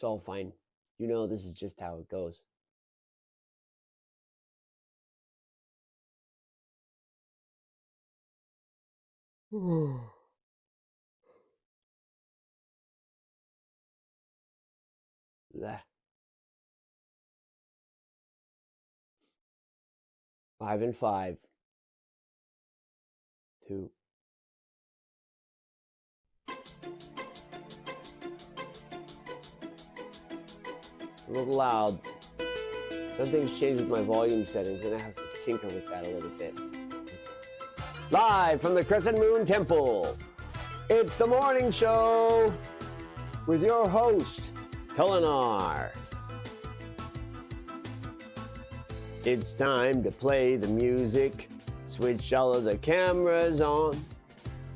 It's all fine. You know this is just how it goes. Blah. 5 and 5. 2. It's a little loud. Something's changed with my volume settings, and I have to tinker with that a little bit. Live from the Crescent Moon Temple, it's the morning show with your host, Tolinar. It's time to play the music, switch all of the cameras on.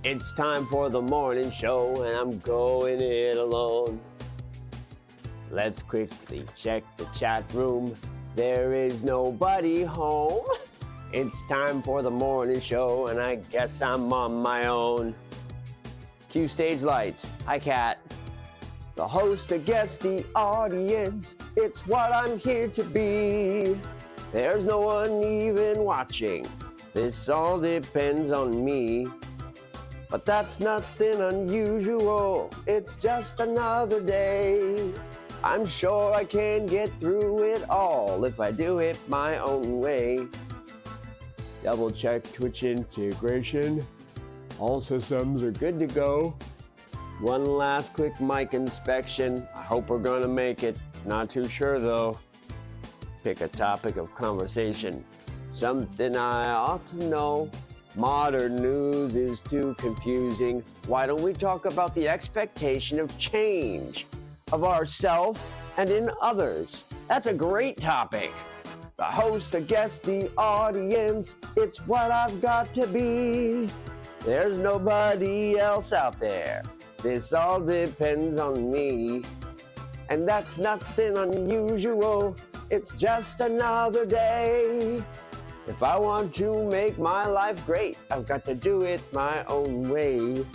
It's time for the morning show, and I'm going it alone. Let's quickly check the chat room. There is nobody home. It's time for the morning show, and I guess I'm on my own. Cue stage lights. Hi, Kat. The host, the guest, the audience. It's what I'm here to be. There's no one even watching. This all depends on me. But that's nothing unusual. It's just another day. I'm sure I can get through it all if I do it my own way. Double check Twitch integration. All systems are good to go. One last quick mic inspection. I hope we're gonna make it. Not too sure though. Pick a topic of conversation. Something I ought to know. Modern news is too confusing. Why don't we talk about the expectation of change of ourselves and in others? That's a great topic. The host, the guest, the audience, it's what I've got to be. There's nobody else out there. This all depends on me. And that's nothing unusual. It's just another day. If I want to make my life great, I've got to do it my own way.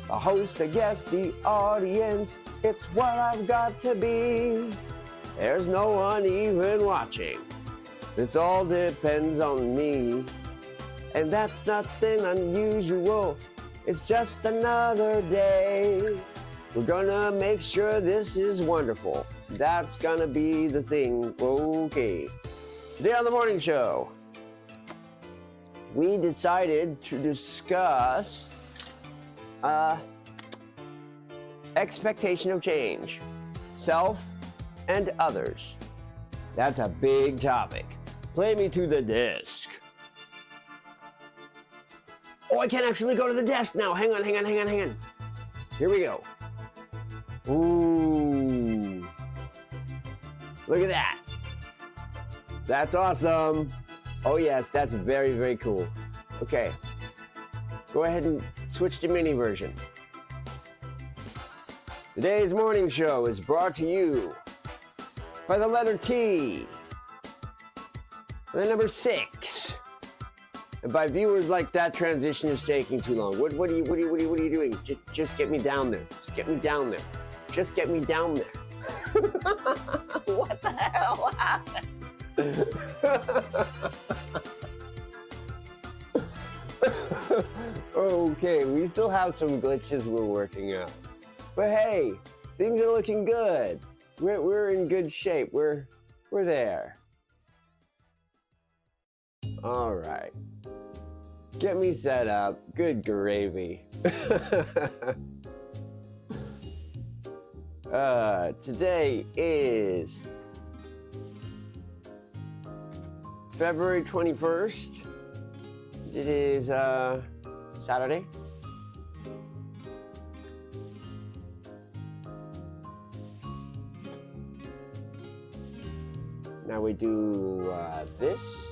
The host, the guest, the audience, it's what I've got to be. There's no one even watching. This all depends on me. And that's nothing unusual. It's just another day. We're gonna make sure this is wonderful. That's gonna be the thing. Okay. Today on the morning show, we decided to discuss expectation of change, self and others. That's a big topic. Play me to the desk. Oh, I can't actually go to the desk now. Hang on. Here we go. Ooh. Look at that. That's awesome. Oh yes, that's very, very cool. Okay. Go ahead and switch to mini version. Today's morning show is brought to you by the letter T, the number 6. And by viewers like that transition is taking too long. What are you doing? Just get me down there. Just get me down there. Just get me down there. What the hell happened? Okay, we still have some glitches we're working out. But hey, things are looking good. We're in good shape. We're there. All right. Get me set up. Good gravy. Today is February 21st. It is Saturday. Now we do this.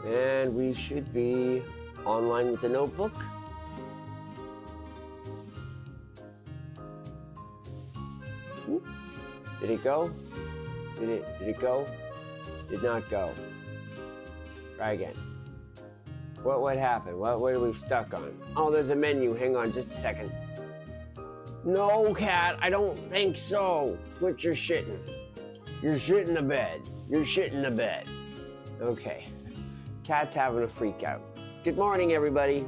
And we should be online with the notebook. Did it go? Did it go? Did not go. Try again. What happened? What are we stuck on? Oh, there's a menu. Hang on just a second. No, cat, I don't think so. Quit your shitting. You're shitting the bed. You're shitting the bed. Okay. Cat's having a freak out. Good morning, everybody.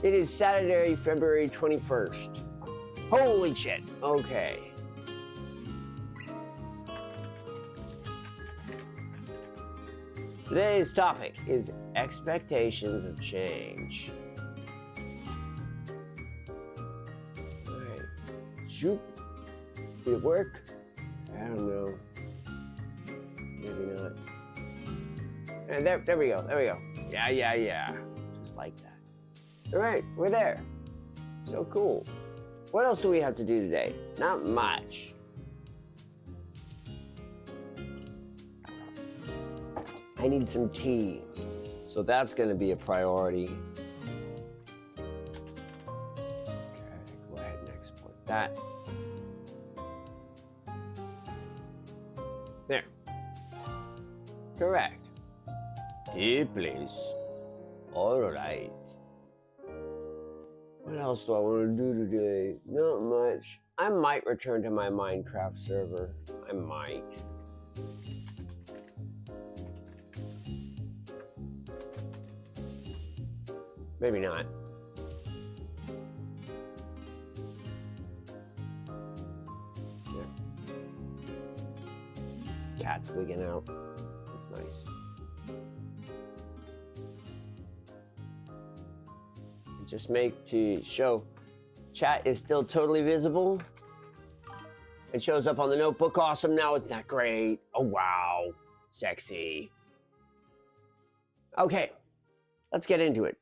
It is Saturday, February 21st. Holy shit. Okay. Today's topic is expectations of change. All right. Shoot. Did it work? I don't know. Maybe not. And there we go. There we go. Yeah. Just like that. All right, we're there. So cool. What else do we have to do today? Not much. I need some tea, so that's going to be a priority. Okay, go ahead and export that. There. Correct. Tea, please. All right. What else do I want to do today? Not much. I might return to my Minecraft server. I might. Maybe not. Yeah. Cat's wigging out. That's nice. Just make to show chat is still totally visible. It shows up on the notebook. Awesome. Now isn't that great? Oh, wow. Sexy. Okay, let's get into it.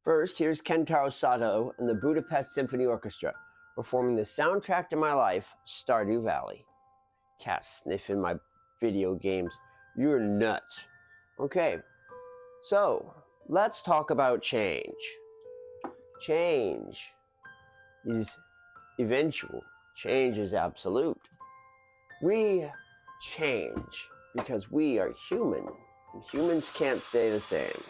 First, here's Kentaro Sato and the Budapest Symphony Orchestra performing the soundtrack to my life, Stardew Valley. Cat sniffing my video games. You're nuts. Okay, so let's talk about change. Change is eventual. Change is absolute. We change because we are human. And humans can't stay the same.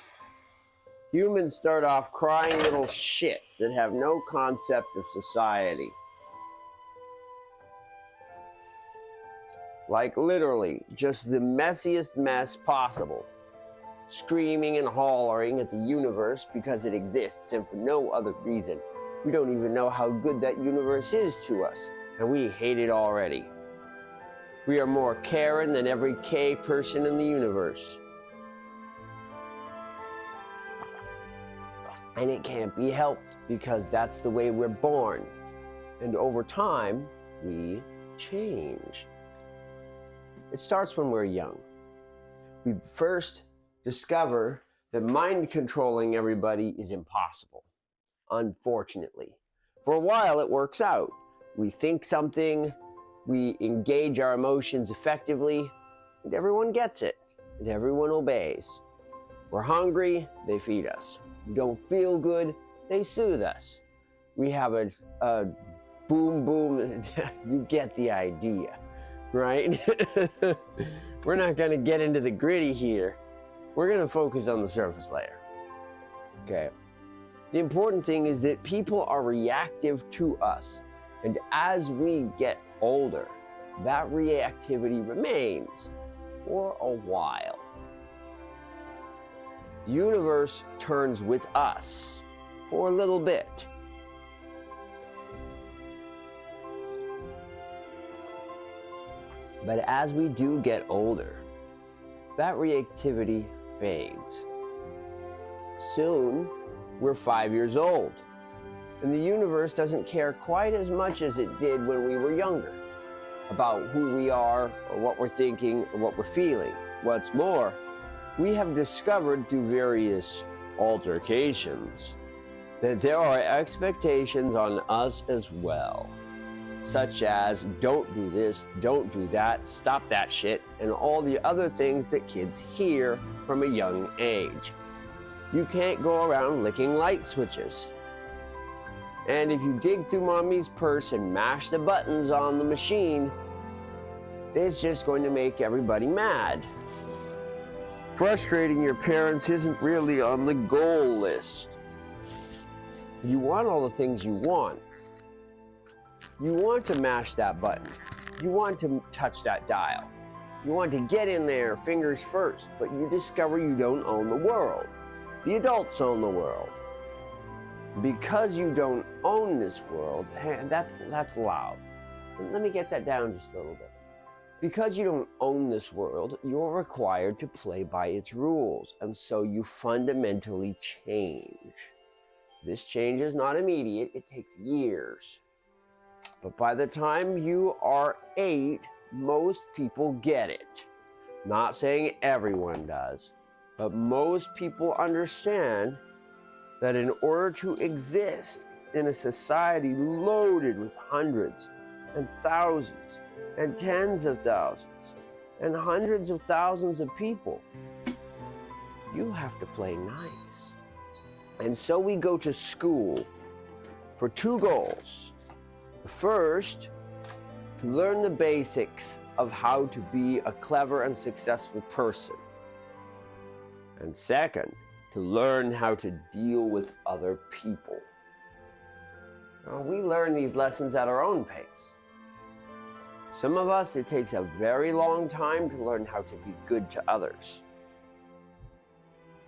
Humans start off crying little shits that have no concept of society. Like literally, just the messiest mess possible. Screaming and hollering at the universe because it exists and for no other reason. We don't even know how good that universe is to us, and we hate it already. We are more Karen than every K person in the universe. And it can't be helped because that's the way we're born. And over time, we change. It starts when we're young. We first discover that mind controlling everybody is impossible, unfortunately. For a while, it works out. We think something, we engage our emotions effectively, and everyone gets it, and everyone obeys. We're hungry, they feed us. We don't feel good, they soothe us. We have a boom boom, you get the idea, right? We're not gonna get into the gritty here. We're gonna focus on the surface layer, okay? The important thing is that people are reactive to us. And as we get older, that reactivity remains for a while. The universe turns with us for a little bit. But as we do get older, that reactivity fades. Soon, we're 5 years old, and the universe doesn't care quite as much as it did when we were younger about who we are or what we're thinking or what we're feeling. What's more, we have discovered through various altercations that there are expectations on us as well, such as don't do this, don't do that, stop that shit, and all the other things that kids hear from a young age. You can't go around licking light switches. And if you dig through mommy's purse and mash the buttons on the machine, it's just going to make everybody mad. Frustrating your parents isn't really on the goal list. You want all the things you want. You want to mash that button. You want to touch that dial. You want to get in there fingers first, but you discover you don't own the world. The adults own the world. Because you don't own this world, that's loud. Let me get that down just a little bit. Because you don't own this world, you're required to play by its rules, and so you fundamentally change. This change is not immediate, it takes years. But by the time you are 8, most people get it. Not saying everyone does, but most people understand that in order to exist in a society loaded with hundreds and thousands and tens of thousands and hundreds of thousands of people, you have to play nice. And so we go to school for 2 goals. The first, to learn the basics of how to be a clever and successful person. And second, to learn how to deal with other people. Now, we learn these lessons at our own pace. Some of us, it takes a very long time to learn how to be good to others.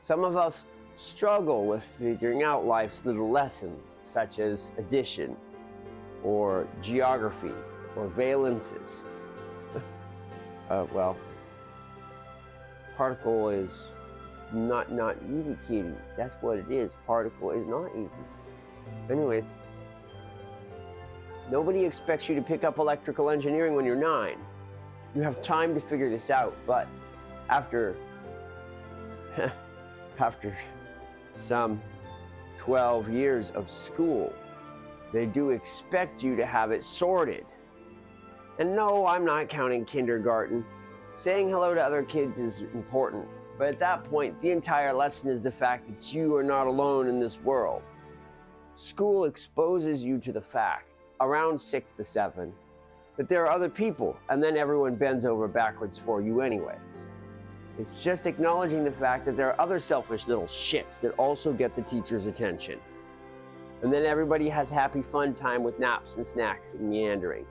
Some of us struggle with figuring out life's little lessons, such as addition, or geography, or valences. Well, particle is not easy, kitty. That's what it is. Particle is not easy. Anyways, nobody expects you to pick up electrical engineering when you're 9. You have time to figure this out, but after some 12 years of school, they do expect you to have it sorted. And no, I'm not counting kindergarten. Saying hello to other kids is important, but at that point, the entire lesson is the fact that you are not alone in this world. School exposes you to the fact, around 6 to 7, that there are other people, and then everyone bends over backwards for you anyways. It's just acknowledging the fact that there are other selfish little shits that also get the teacher's attention. And then everybody has happy fun time with naps and snacks and meandering.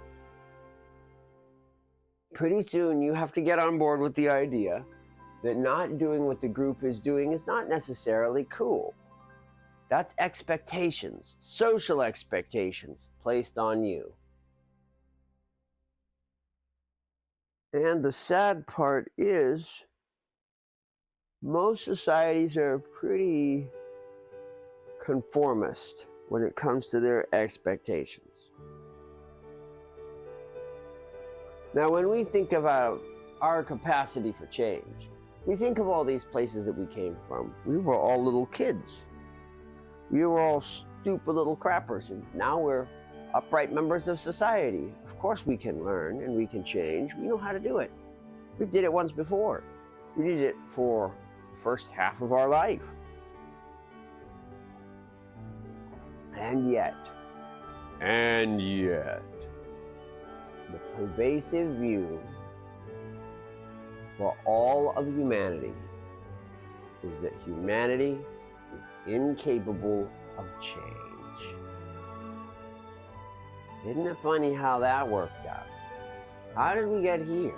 Pretty soon you have to get on board with the idea that not doing what the group is doing is not necessarily cool. That's expectations, social expectations, placed on you. And the sad part is, most societies are pretty conformist when it comes to their expectations. Now, when we think about our capacity for change, we think of all these places that we came from. We were all little kids. We were all stupid little crappers, and now we're upright members of society. Of course we can learn and we can change. We know how to do it. We did it once before. We did it for the first half of our life. And yet, the pervasive view for all of humanity is that humanity is incapable of change. Isn't it funny how that worked out? How did we get here?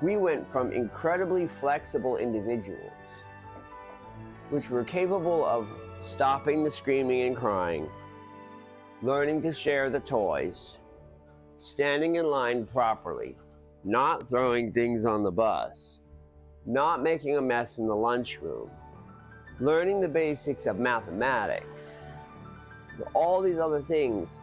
We went from incredibly flexible individuals, which were capable of stopping the screaming and crying, learning to share the toys, standing in line properly, not throwing things on the bus, not making a mess in the lunchroom, learning the basics of mathematics, all these other things,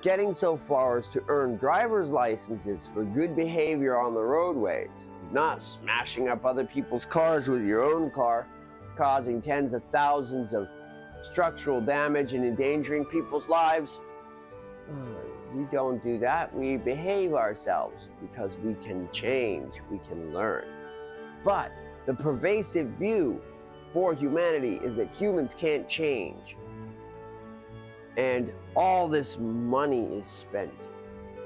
getting so far as to earn driver's licenses for good behavior on the roadways, not smashing up other people's cars with your own car, causing tens of thousands of structural damage and endangering people's lives. We don't do that. We behave ourselves because we can change, we can learn. But the pervasive view for humanity is that humans can't change. And all this money is spent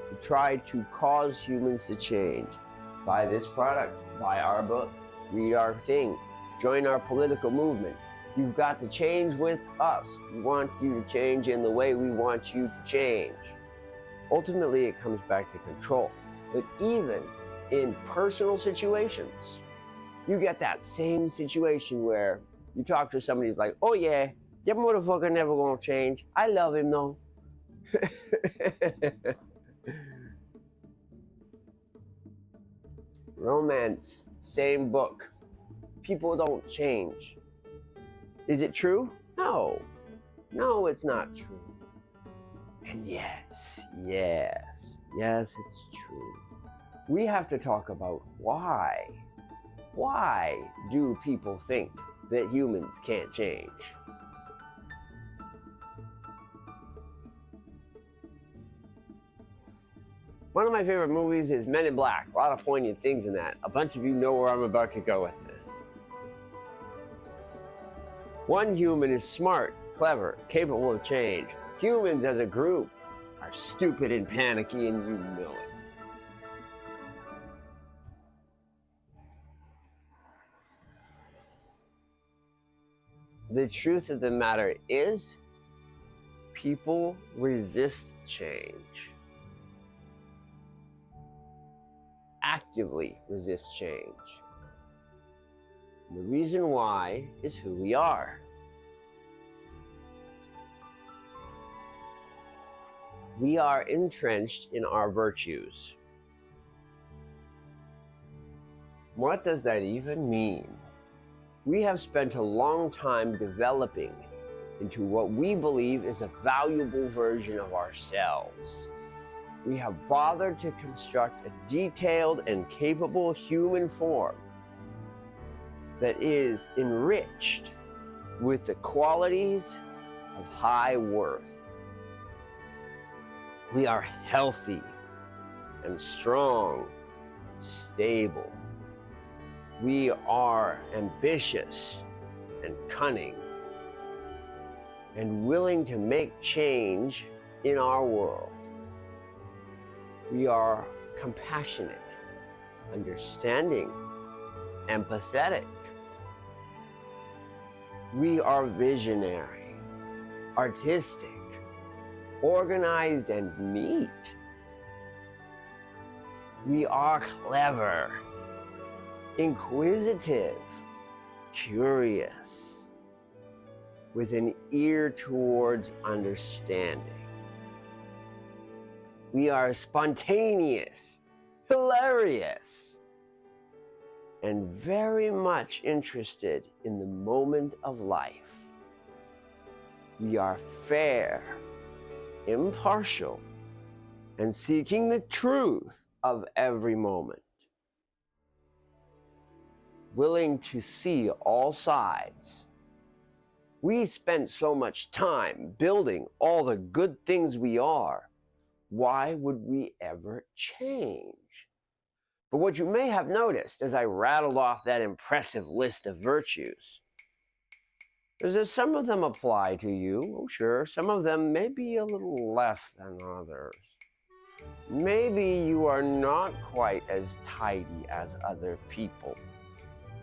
to try to cause humans to change. Buy this product, buy our book, read our thing, join our political movement. You've got to change with us. We want you to change in the way we want you to change. Ultimately, it comes back to control. But even in personal situations, you get that same situation where you talk to somebody who's like, oh yeah, that motherfucker never gonna change. I love him though. Romance, same book. People don't change. Is it true? No. No, it's not true. And yes, it's true. We have to talk about why. Why do people think that humans can't change? One of my favorite movies is Men in Black. A lot of poignant things in that. A bunch of you know where I'm about to go with this. One human is smart, clever, capable of change. Humans as a group are stupid and panicky, and you know it. The truth of the matter is, people resist change. Actively resist change. And the reason why is who we are. We are entrenched in our virtues. What does that even mean? We have spent a long time developing into what we believe is a valuable version of ourselves. We have bothered to construct a detailed and capable human form that is enriched with the qualities of high worth. We are healthy and strong, stable. We are ambitious and cunning and willing to make change in our world. We are compassionate, understanding, empathetic. We are visionary, artistic, organized, and neat. We are clever, inquisitive, curious, with an ear towards understanding. We are spontaneous, hilarious, and very much interested in the moment of life. We are fair, impartial, and seeking the truth of every moment. Willing to see all sides. We spent so much time building all the good things we are. Why would we ever change? But what you may have noticed as I rattled off that impressive list of virtues is that some of them apply to you. Oh, sure. Some of them may be a little less than others. Maybe you are not quite as tidy as other people.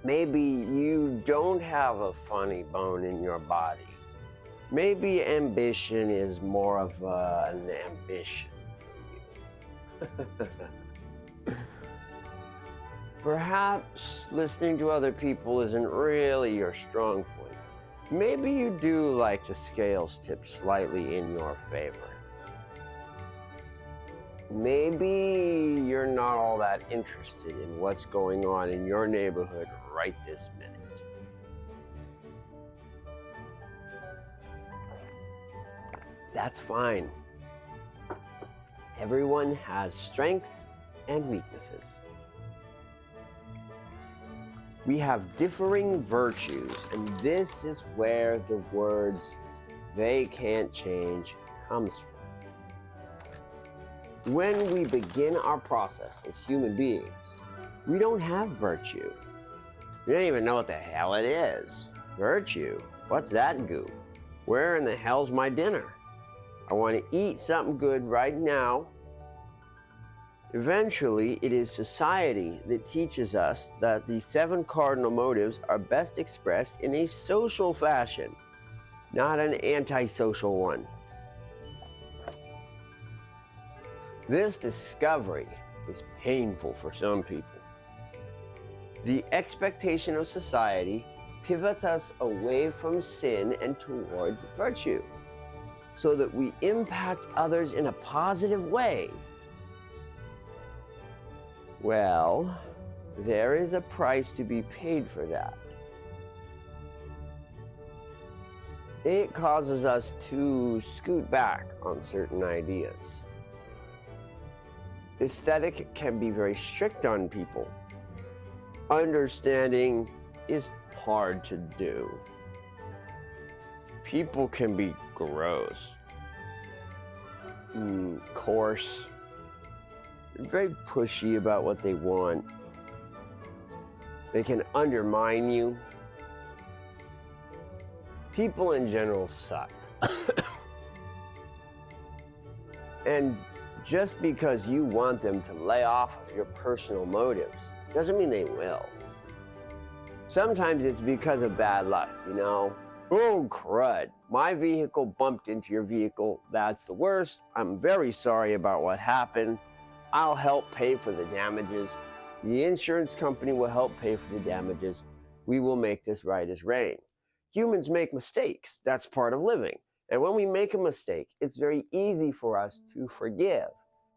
Maybe you don't have a funny bone in your body. Maybe ambition is more of an ambition for you. Perhaps listening to other people isn't really your strong point. Maybe you do like the scales tip slightly in your favor. Maybe you're not all that interested in what's going on in your neighborhood right this minute. That's fine. Everyone has strengths and weaknesses. We have differing virtues, and this is where the words "they can't change" comes from. When we begin our process as human beings, we don't have virtue. We don't even know what the hell it is. Virtue? What's that goo? Where in the hell's my dinner? I want to eat something good right now. Eventually, it is society that teaches us that the 7 cardinal motives are best expressed in a social fashion, not an antisocial one. This discovery is painful for some people. The expectation of society pivots us away from sin and towards virtue, so that we impact others in a positive way. Well, there is a price to be paid for that. It causes us to scoot back on certain ideas. Aesthetic can be very strict on people. Understanding is hard to do. People can be gross, coarse, very pushy about what they want. They can undermine you. People in general suck. And just because you want them to lay off of your personal motives doesn't mean they will. Sometimes it's because of bad luck, you know? Oh, crud. My vehicle bumped into your vehicle. That's the worst. I'm very sorry about what happened. I'll help pay for the damages. The insurance company will help pay for the damages. We will make this right as rain. Humans make mistakes. That's part of living. And when we make a mistake, it's very easy for us to forgive,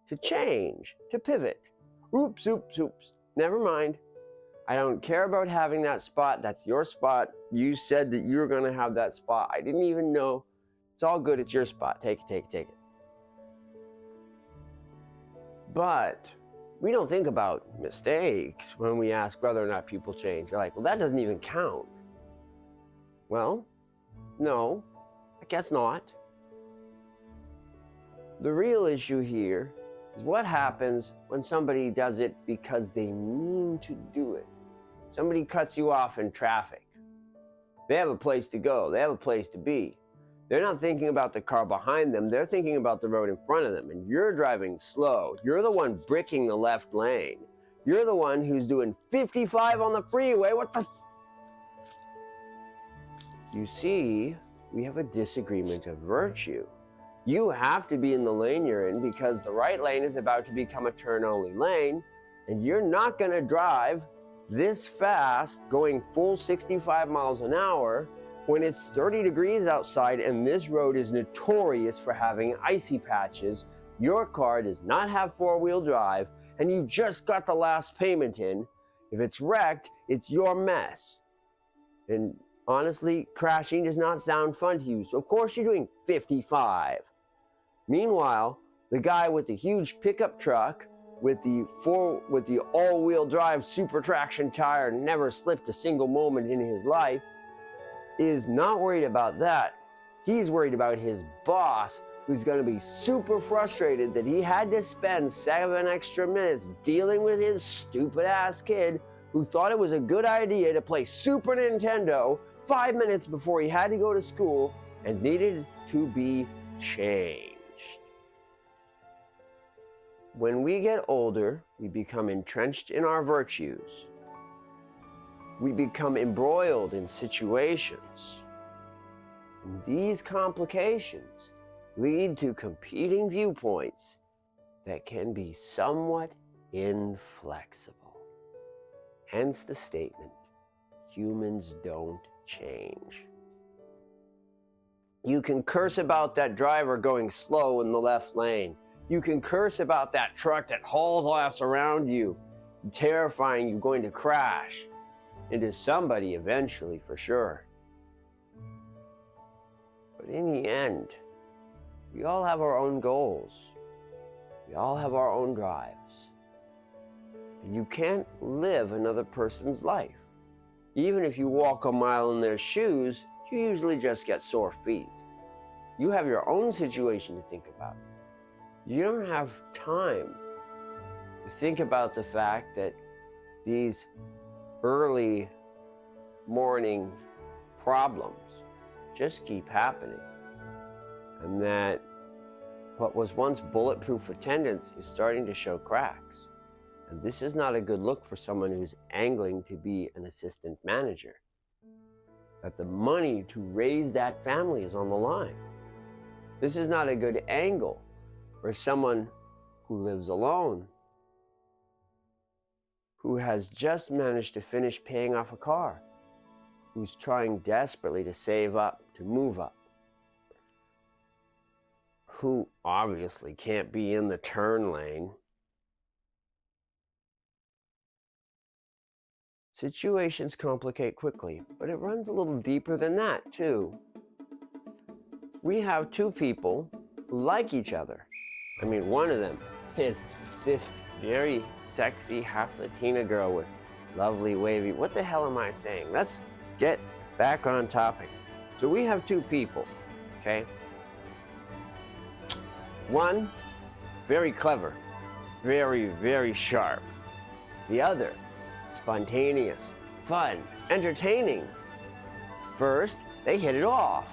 to change, to pivot. Oops, oops, oops. Never mind. I don't care about having that spot. That's your spot. You said that you were going to have that spot. I didn't even know. It's all good. It's your spot. Take it, take it, take it. But we don't think about mistakes when we ask whether or not people change. They're like, well, that doesn't even count. Well, no, I guess not. The real issue here is what happens when somebody does it because they mean to do it. Somebody cuts you off in traffic. They have a place to go. They have a place to be. They're not thinking about the car behind them. They're thinking about the road in front of them. And you're driving slow. You're the one bricking the left lane. You're the one who's doing 55 on the freeway. What the? You see, we have a disagreement of virtue. You have to be in the lane you're in because the right lane is about to become a turn-only lane, and you're not going to drive this fast going full 65 miles an hour when it's 30 degrees outside and this road is notorious for having icy patches. Your car does not have four-wheel drive, and you just got the last payment in. If it's wrecked, it's your mess. And honestly, crashing does not sound fun to you, so of course you're doing 55. Meanwhile, the guy with the huge pickup truck with the all-wheel drive super traction tire, never slipped a single moment in his life, is not worried about that. He's worried about his boss, who's going to be super frustrated that he had to spend 7 extra minutes dealing with his stupid-ass kid who thought it was a good idea to play Super Nintendo 5 minutes before he had to go to school and needed to be changed. When we get older, we become entrenched in our virtues. We become embroiled in situations. And these complications lead to competing viewpoints that can be somewhat inflexible. Hence the statement, humans don't change. You can curse about that driver going slow in the left lane. You can curse about that truck that hauls ass around you, terrifying you going to crash into somebody eventually, for sure. But in the end, we all have our own goals. We all have our own drives. And you can't live another person's life. Even if you walk a mile in their shoes, you usually just get sore feet. You have your own situation to think about. You don't have time to think about the fact that these early morning problems just keep happening, and that What was once bulletproof attendance is starting to show cracks. And this is not a good look for someone who's angling to be an assistant manager. That the money to raise that family is on the line. This is not a good angle for someone who lives alone, who has just managed to finish paying off a car, who's trying desperately to save up, to move up, who obviously can't be in the turn lane. Situations complicate quickly, but it runs a little deeper than that, too. We have two people who like each other. I mean, one of them is this very sexy half Latina girl with lovely wavy. What the hell am I saying? Let's get back on topic. So we have two people, okay? One, very clever, very, very sharp. The other, spontaneous, fun, entertaining. First, they hit it off.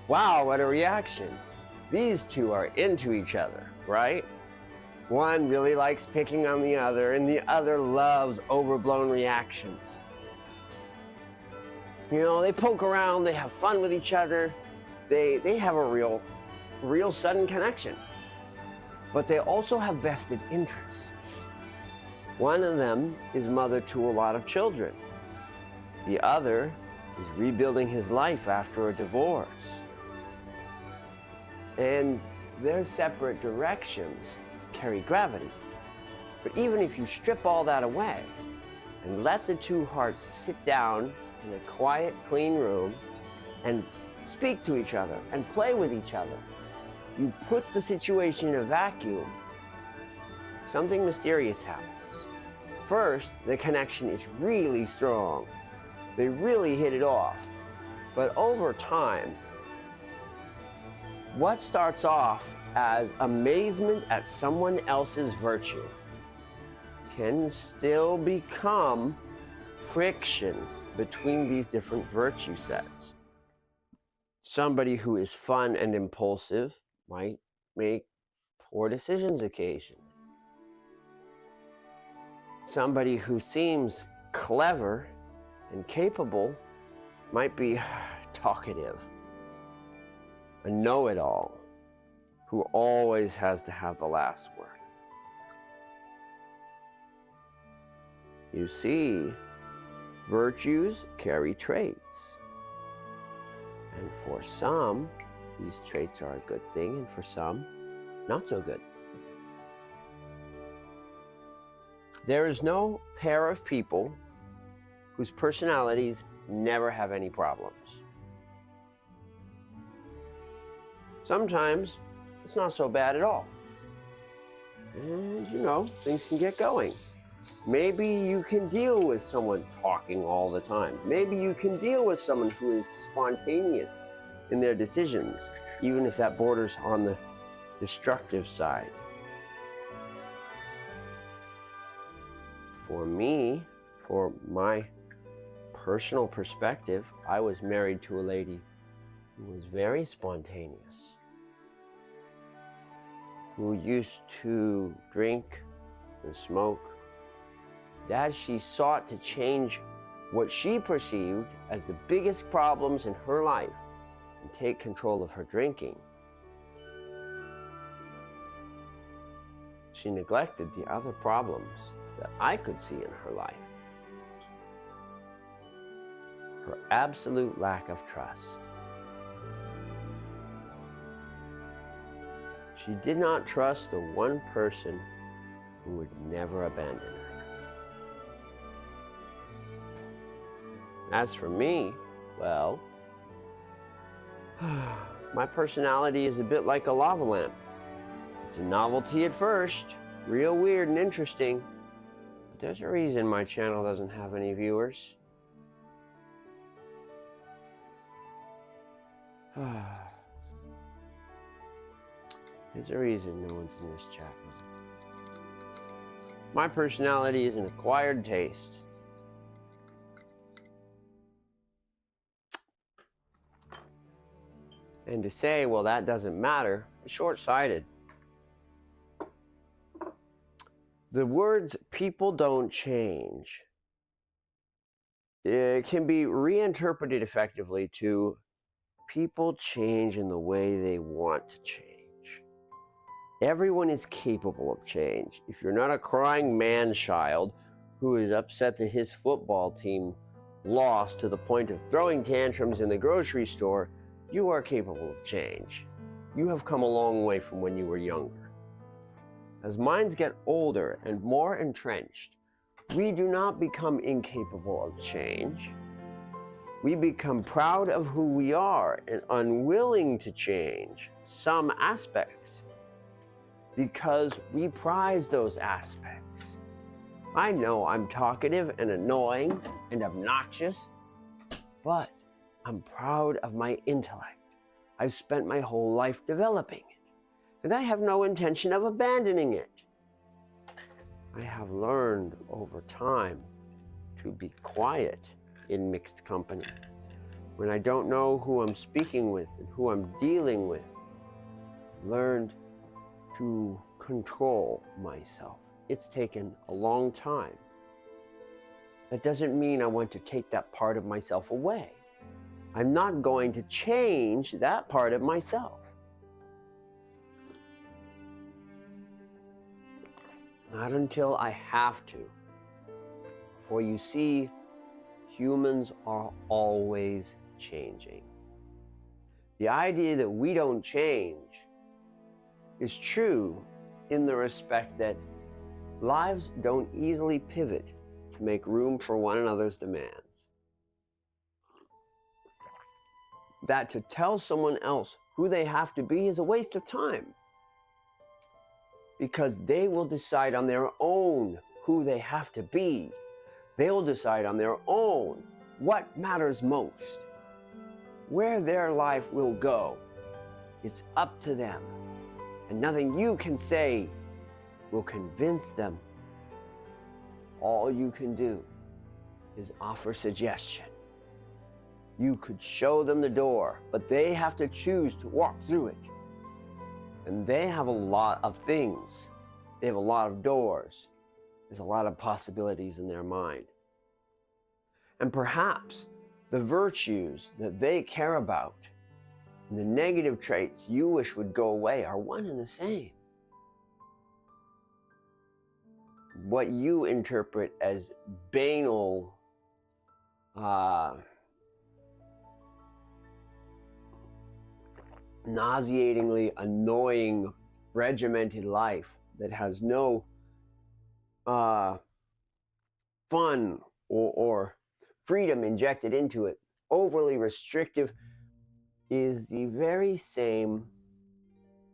Wow, what a reaction. These two are into each other, right? One really likes picking on the other, and the other loves overblown reactions. You know, they poke around, they have fun with each other, they have a real sudden connection. But they also have vested interests. One of them is mother to a lot of children. The other is rebuilding his life after a divorce. And their separate directions carry gravity. But even if you strip all that away and let the two hearts sit down in a quiet, clean room and speak to each other and play with each other, you put the situation in a vacuum, something mysterious happens. First, the connection is really strong. They really hit it off. But over time, what starts off as amazement at someone else's virtue can still become friction between these different virtue sets. Somebody who is fun and impulsive might make poor decisions occasionally. Somebody who seems clever and capable might be talkative, a know-it-all who always has to have the last word. You see, virtues carry traits. And for some, these traits are a good thing, and for some, not so good. There is no pair of people whose personalities never have any problems. Sometimes it's not so bad at all. And you know, things can get going. Maybe you can deal with someone talking all the time. Maybe you can deal with someone who is spontaneous in their decisions, even if that borders on the destructive side. For me, for my personal perspective, I was married to a lady who was very spontaneous, who used to drink and smoke. As she sought to change what she perceived as the biggest problems in her life and take control of her drinking, she neglected the other problems that I could see in her life. Her absolute lack of trust. She did not trust the one person who would never abandon her. As for me, well, my personality is a bit like a lava lamp. It's a novelty at first, real weird and interesting. But there's a reason my channel doesn't have any viewers. There's a reason no one's in this chat room. My personality is an acquired taste. And to say, well, that doesn't matter, is short-sighted. The words "people don't change" it can be reinterpreted effectively to people change in the way they want to change. Everyone is capable of change. If you're not a crying man-child who is upset that his football team lost to the point of throwing tantrums in the grocery store, you are capable of change. You have come a long way from when you were younger. As minds get older and more entrenched, we do not become incapable of change. We become proud of who we are and unwilling to change some aspects because we prize those aspects. I know I'm talkative and annoying and obnoxious, but I'm proud of my intellect. I've spent my whole life developing it, and I have no intention of abandoning it. I have learned over time to be quiet in mixed company. When I don't know who I'm speaking with and who I'm dealing with, learned to control myself. It's taken a long time. That doesn't mean I want to take that part of myself away. I'm not going to change that part of myself. Not until I have to. For you see, humans are always changing. The idea that we don't change is true in the respect that lives don't easily pivot to make room for one another's demands. That to tell someone else who they have to be is a waste of time, because they will decide on their own who they have to be. They'll decide on their own what matters most, where their life will go. It's up to them, and nothing you can say will convince them. All you can do is offer suggestion. You could show them the door, but they have to choose to walk through it. And they have a lot of things. They have a lot of doors. There's a lot of possibilities in their mind. And perhaps the virtues that they care about and the negative traits you wish would go away are one and the same. What you interpret as banal, nauseatingly annoying, regimented life that has no fun or freedom injected into it, overly restrictive, is the very same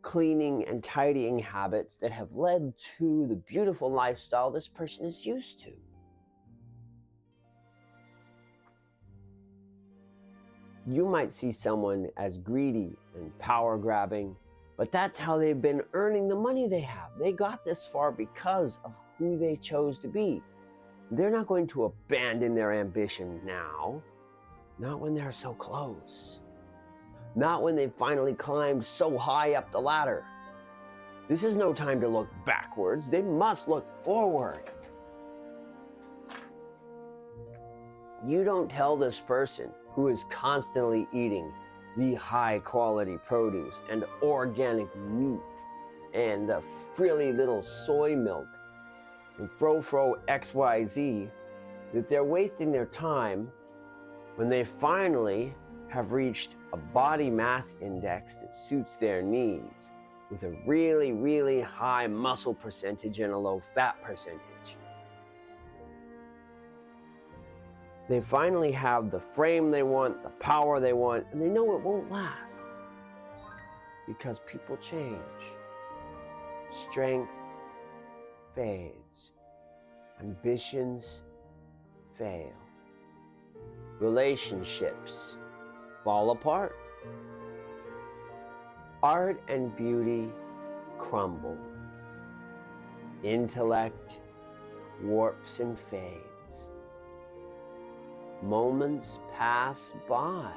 cleaning and tidying habits that have led to the beautiful lifestyle this person is used to. You might see someone as greedy and power-grabbing, but that's how they've been earning the money they have. They got this far because of who they chose to be. They're not going to abandon their ambition now, not when they're so close, not when they've finally climbed so high up the ladder. This is no time to look backwards. They must look forward. You don't tell this person who is constantly eating the high quality produce and organic meats and the frilly little soy milk and fro XYZ that they're wasting their time when they finally have reached a body mass index that suits their needs with a really, really high muscle percentage and a low fat percentage. They finally have the frame they want, the power they want, and they know it won't last because people change. Strength fades. Ambitions fail. Relationships fall apart. Art and beauty crumble. Intellect warps and fades. Moments pass by.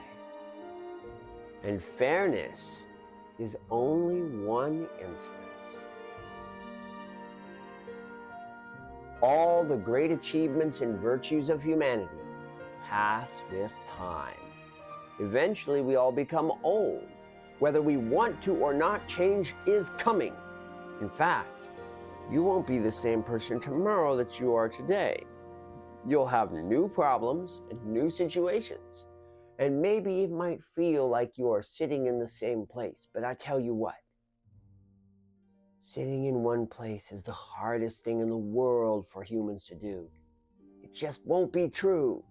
And fairness is only one instance. All the great achievements and virtues of humanity pass with time. Eventually, we all become old. Whether we want to or not, change is coming. In fact, you won't be the same person tomorrow that you are today. You'll have new problems and new situations. And maybe it might feel like you are sitting in the same place, but I tell you what, sitting in one place is the hardest thing in the world for humans to do. It just won't be true.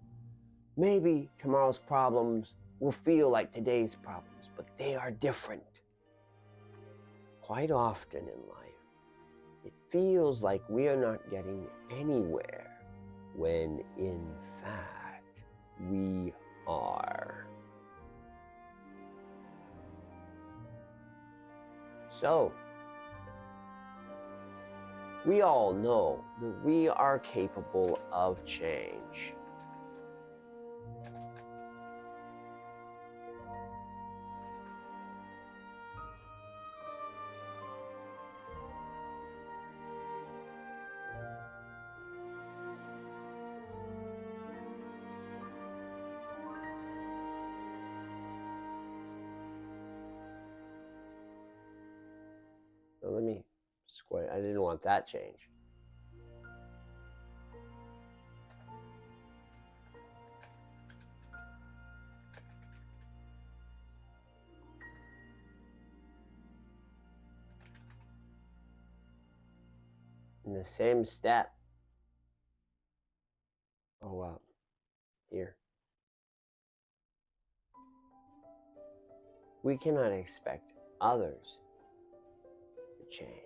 Maybe tomorrow's problems will feel like today's problems, but they are different. Quite often in life, it feels like we are not getting anywhere, when in fact, we are. So, we all know that we are capable of change. So let me square. I didn't want that change. In the same step. Oh, wow. Here. We cannot expect others to change.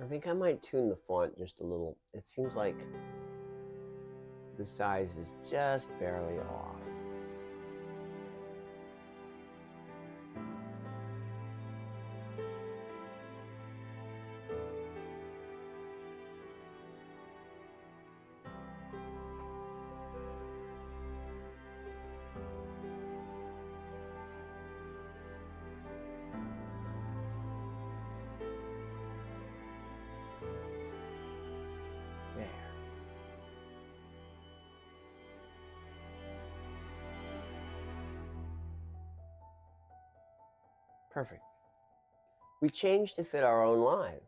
I think I might tune the font just a little. It seems like the size is just barely off. There. Perfect. We change to fit our own lives,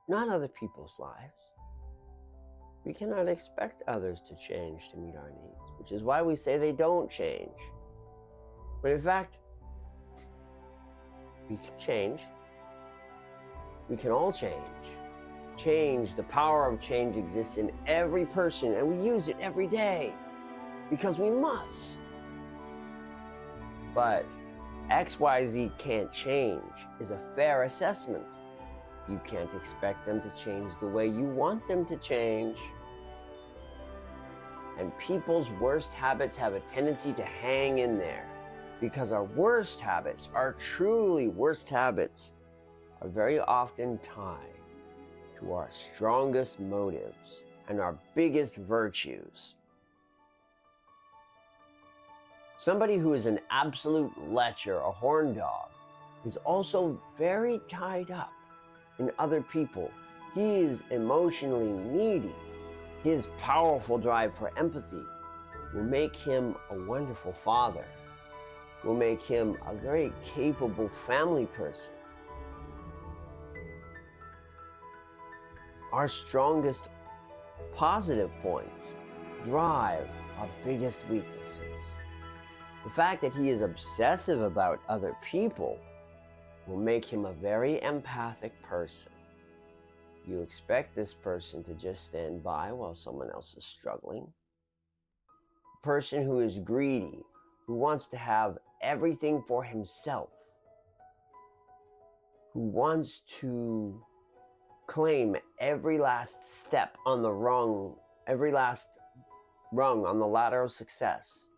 not other people's lives. We cannot expect others to change to meet our needs, which is why we say they don't change. But in fact, we can change. We can all change. Change, the power of change exists in every person, and we use it every day because we must. But XYZ can't change is a fair assessment. You can't expect them to change the way you want them to change. And people's worst habits have a tendency to hang in there because our worst habits, our truly worst habits, are very often tied to our strongest motives and our biggest virtues. Somebody who is an absolute lecher, a horn dog, is also very tied up in other people. He is emotionally needy. His powerful drive for empathy will make him a wonderful father, will make him a very capable family person. Our strongest positive points drive our biggest weaknesses. The fact that he is obsessive about other people will make him a very empathic person. You expect this person to just stand by while someone else is struggling. A person who is greedy, who wants to have everything for himself, who wants to claim every last step on the rung, every last rung on the ladder of success,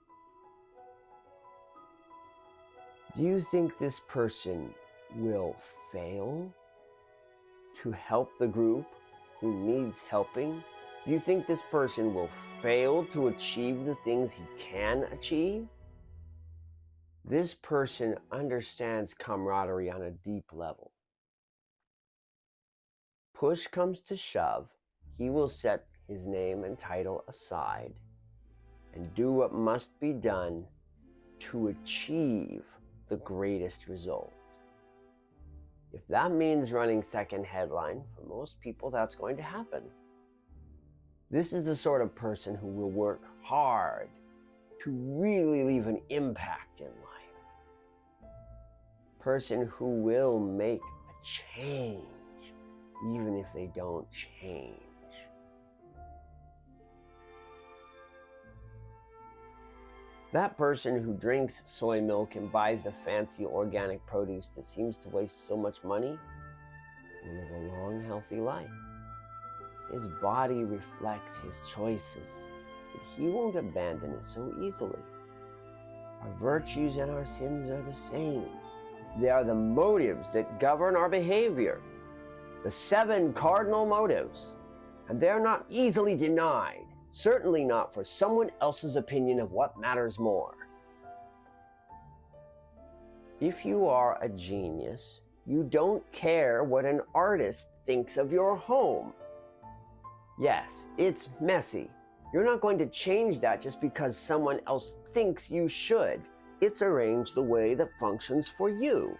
do you think this person will fail to help the group who needs helping? Do you think this person will fail to achieve the things he can achieve? This person understands camaraderie on a deep level. Push comes to shove, he will set his name and title aside and do what must be done to achieve the greatest result. If that means running second headline, for most people that's going to happen. This is the sort of person who will work hard to really leave an impact in life. Person who will make a change, even if they don't change. That person who drinks soy milk and buys the fancy organic produce that seems to waste so much money will live a long, healthy life. His body reflects his choices, but he won't abandon it so easily. Our virtues and our sins are the same. They are the motives that govern our behavior, the 7 cardinal motives, and they're not easily denied, certainly not for someone else's opinion of what matters more. If you are a genius, you don't care what an artist thinks of your home. Yes, it's messy. You're not going to change that just because someone else thinks you should. It's arranged the way that functions for you.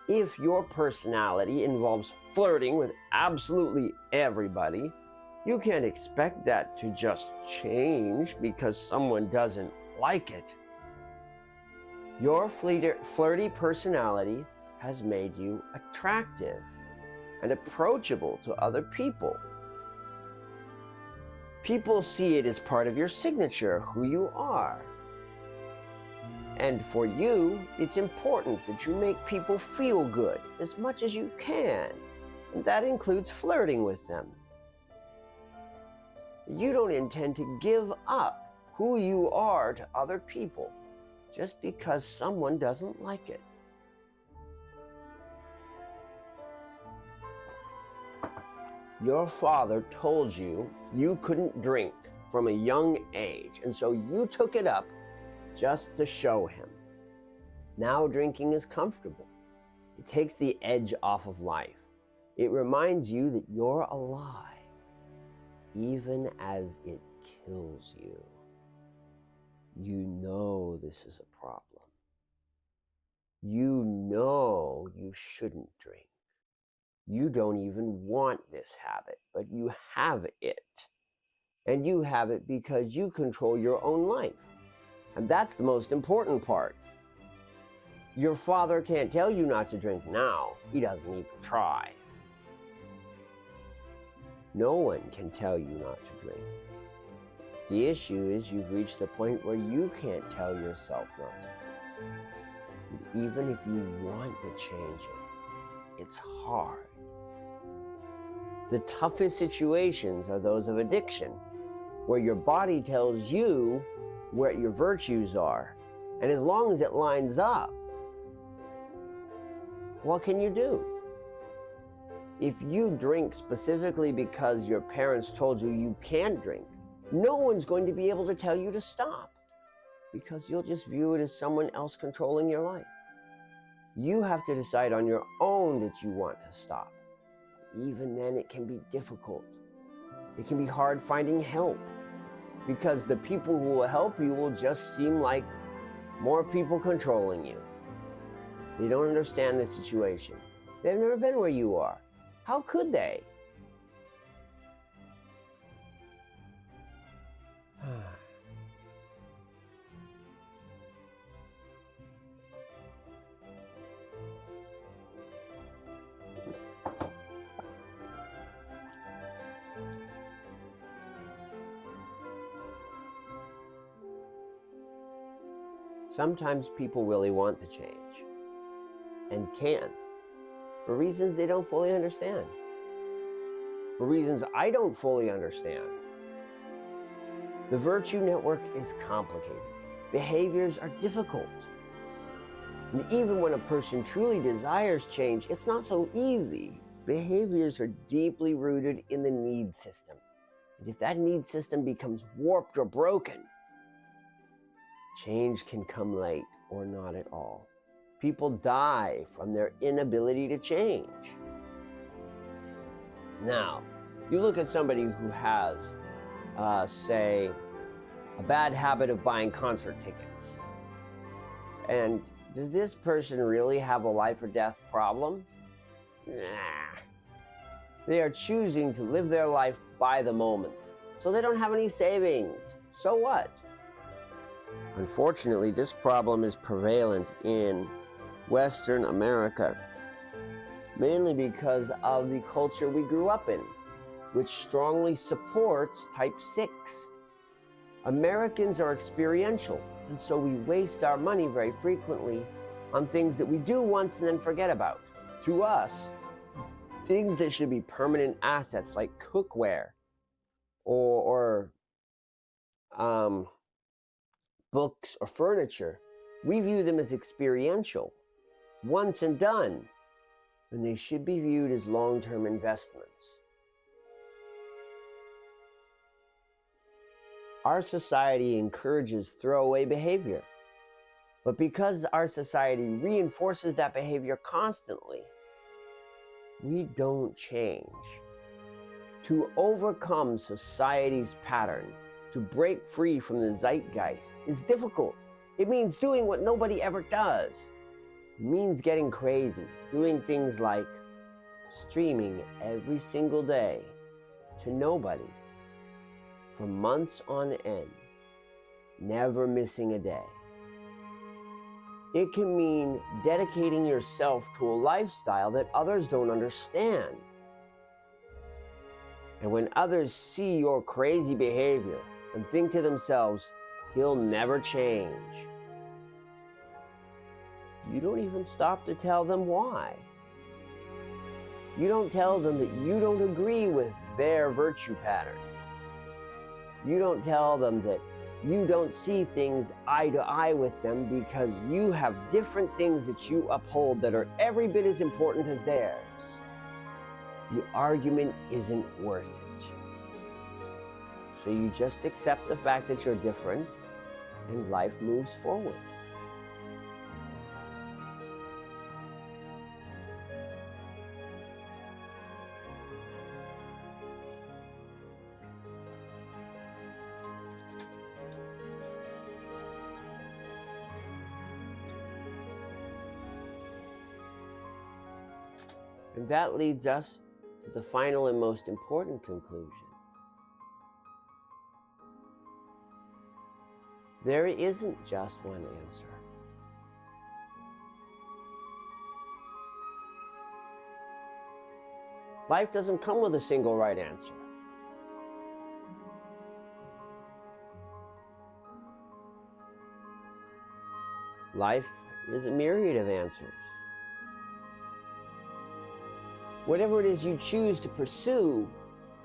If your personality involves flirting with absolutely everybody, you can't expect that to just change because someone doesn't like it. Your flirty personality has made you attractive and approachable to other people. People see it as part of your signature, who you are. And for you, it's important that you make people feel good as much as you can. And that includes flirting with them. You don't intend to give up who you are to other people just because someone doesn't like it. Your father told you you couldn't drink from a young age, and so you took it up just to show him. Now drinking is comfortable. It takes the edge off of life. It reminds you that you're alive, even as it kills you. You know this is a problem. You know you shouldn't drink. You don't even want this habit, but you have it. And you have it because you control your own life. And that's the most important part. Your father can't tell you not to drink now. He doesn't even try. No one can tell you not to drink. The issue is you've reached the point where you can't tell yourself not to drink. And even if you want to change it, it's hard. The toughest situations are those of addiction, where your body tells you what your virtues are. And as long as it lines up, what can you do? If you drink specifically because your parents told you you can't drink, no one's going to be able to tell you to stop because you'll just view it as someone else controlling your life. You have to decide on your own that you want to stop. Even then, it can be difficult. It can be hard finding help because the people who will help you will just seem like more people controlling you. They don't understand the situation. They've never been where you are. How could they? Sometimes people really want to change. and can, for reasons they don't fully understand, for reasons I don't fully understand. The virtue network is complicated. Behaviors are difficult. And even when a person truly desires change, it's not so easy. Behaviors are deeply rooted in the need system. And if that need system becomes warped or broken, change can come late or not at all. People die from their inability to change. Now, you look at somebody who has, say, a bad habit of buying concert tickets. And does this person really have a life or death problem? Nah. They are choosing to live their life by the moment, so they don't have any savings. So what? Unfortunately, this problem is prevalent in Western America, mainly because of the culture we grew up in, which strongly supports type 6. Americans are experiential, and so we waste our money very frequently on things that we do once and then forget about. To us, things that should be permanent assets like cookware or books or furniture, we view them as experiential, once and done, when they should be viewed as long-term investments. Our society encourages throwaway behavior, but because our society reinforces that behavior constantly, we don't change. To overcome society's pattern, to break free from the zeitgeist is difficult. It means doing what nobody ever does. It means getting crazy, doing things like streaming every single day to nobody for months on end, never missing a day. It can mean dedicating yourself to a lifestyle that others don't understand. And when others see your crazy behavior and think to themselves, he'll never change, you don't even stop to tell them why. You don't tell them that you don't agree with their virtue pattern. You don't tell them that you don't see things eye to eye with them because you have different things that you uphold that are every bit as important as theirs. The argument isn't worth it. So you just accept the fact that you're different and life moves forward. And that leads us to the final and most important conclusion. There isn't just one answer. Life doesn't come with a single right answer. Life is a myriad of answers. Whatever it is you choose to pursue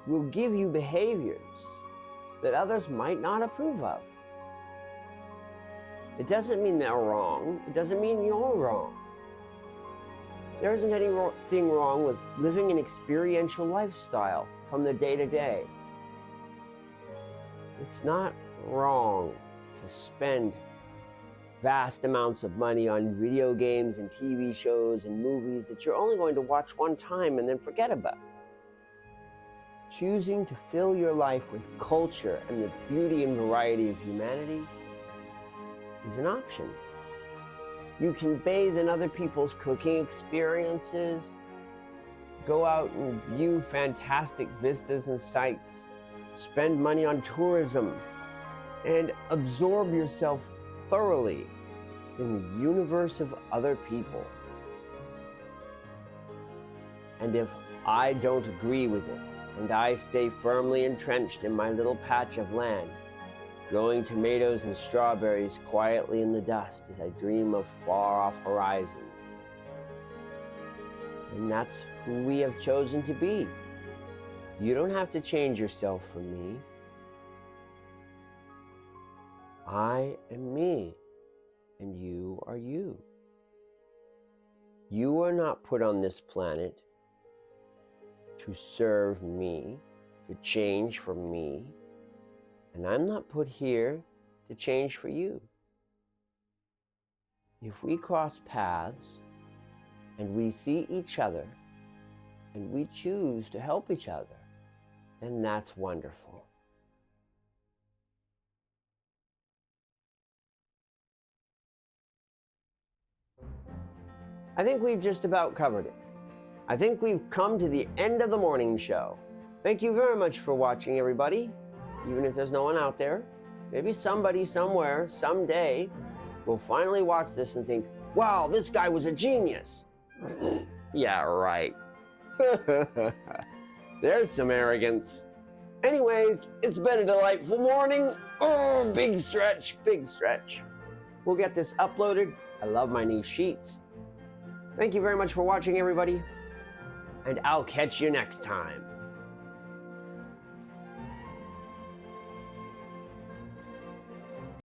will give you behaviors that others might not approve of. It doesn't mean they're wrong. It doesn't mean you're wrong. There isn't anything wrong with living an experiential lifestyle from the day to day. It's not wrong to spend vast amounts of money on video games and TV shows and movies that you're only going to watch one time and then forget about. Choosing to fill your life with culture and the beauty and variety of humanity is an option. You can bathe in other people's cooking experiences, go out and view fantastic vistas and sights, spend money on tourism, and absorb yourself thoroughly in the universe of other people. And if I don't agree with it, and I stay firmly entrenched in my little patch of land, growing tomatoes and strawberries quietly in the dust as I dream of far-off horizons, And that's who we have chosen to be. You don't have to change yourself for me. I am me, and you are you. You are not put on this planet to serve me, to change for me, and I'm not put here to change for you. If we cross paths and we see each other and we choose to help each other, then that's wonderful. I think we've just about covered it. I think we've come to the end of the morning show. Thank you very much for watching, everybody. Even if there's no one out there, maybe somebody somewhere, someday, will finally watch this and think, wow, this guy was a genius. Yeah, right. There's some arrogance. Anyways, it's been a delightful morning. Oh, big stretch, big stretch. We'll get this uploaded. I love my new sheets. Thank you very much for watching, everybody. And I'll catch you next time.